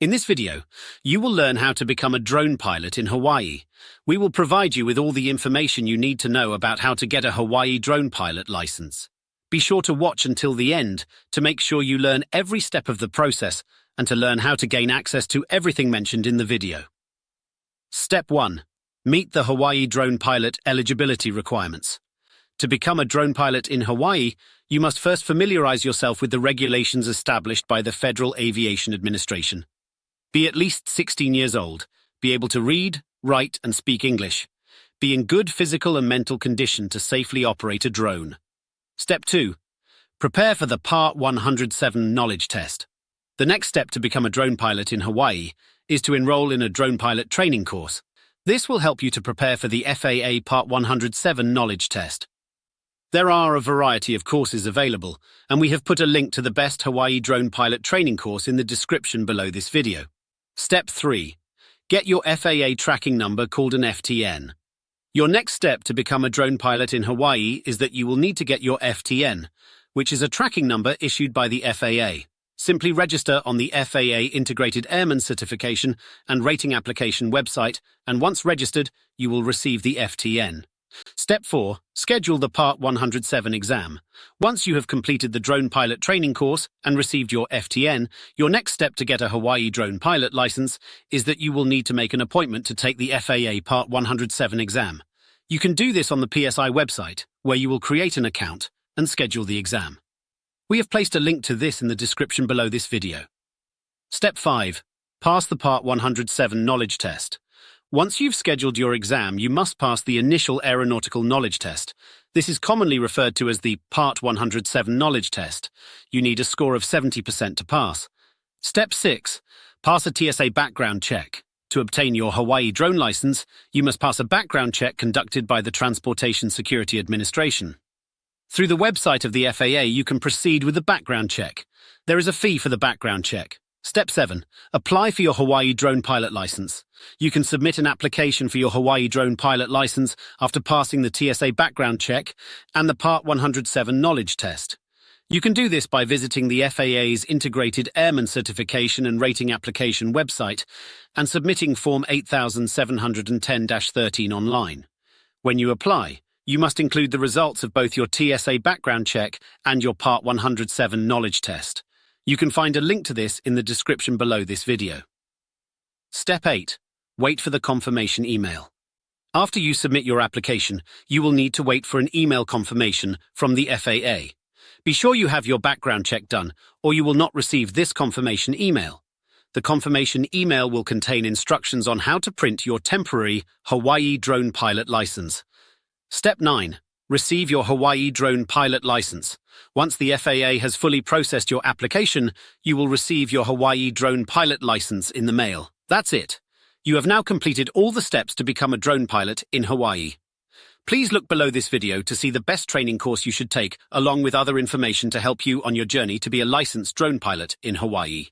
In this video, you will learn how to become a drone pilot in Hawaii. We will provide you with all the information you need to know about how to get a Hawaii drone pilot license. Be sure to watch until the end to make sure you learn every step of the process and to learn how to gain access to everything mentioned in the video. Step 1. Meet the Hawaii drone pilot eligibility requirements. To become a drone pilot in Hawaii, you must first familiarize yourself with the regulations established by the Federal Aviation Administration. Be at least 16 years old, be able to read, write, and speak English. Be in good physical and mental condition to safely operate a drone. Step 2. Prepare for the Part 107 knowledge test. The next step to become a drone pilot in Hawaii is to enroll in a drone pilot training course. This will help you to prepare for the FAA Part 107 knowledge test. There are a variety of courses available, and we have put a link to the best Hawaii drone pilot training course in the description below this video. Step 3. Get your FAA tracking number called an FTN. Your next step to become a drone pilot in Hawaii is that you will need to get your FTN, which is a tracking number issued by the FAA. Simply register on the FAA Integrated Airman Certification and Rating Application website, and once registered, you will receive the FTN. Step 4. Schedule the Part 107 exam. Once you have completed the drone pilot training course and received your FTN, your next step to get a Hawaii drone pilot license is that you will need to make an appointment to take the FAA Part 107 exam. You can do this on the PSI website, where you will create an account and schedule the exam. We have placed a link to this in the description below this video. Step 5. Pass the Part 107 knowledge test. Once you've scheduled your exam, you must pass the initial aeronautical knowledge test. This is commonly referred to as the Part 107 knowledge test. You need a score of 70% to pass. Step 6. Pass a TSA background check. To obtain your Hawaii drone license, you must pass a background check conducted by the Transportation Security Administration. Through the website of the FAA, you can proceed with the background check. There is a fee for the background check. Step 7. Apply for your Hawaii drone pilot license. You can submit an application for your Hawaii drone pilot license after passing the TSA background check and the Part 107 knowledge test. You can do this by visiting the FAA's Integrated Airman Certification and Rating Application website and submitting Form 8710-13 online. When you apply, you must include the results of both your TSA background check and your Part 107 knowledge test. You can find a link to this in the description below this video. Step 8. Wait for the confirmation email. After you submit your application, you will need to wait for an email confirmation from the FAA. Be sure you have your background check done, or you will not receive this confirmation email. The confirmation email will contain instructions on how to print your temporary Hawaii drone pilot license. Step 9. Receive your Hawaii drone pilot license. Once the FAA has fully processed your application, you will receive your Hawaii drone pilot license in the mail. That's it. You have now completed all the steps to become a drone pilot in Hawaii. Please look below this video to see the best training course you should take, along with other information to help you on your journey to be a licensed drone pilot in Hawaii.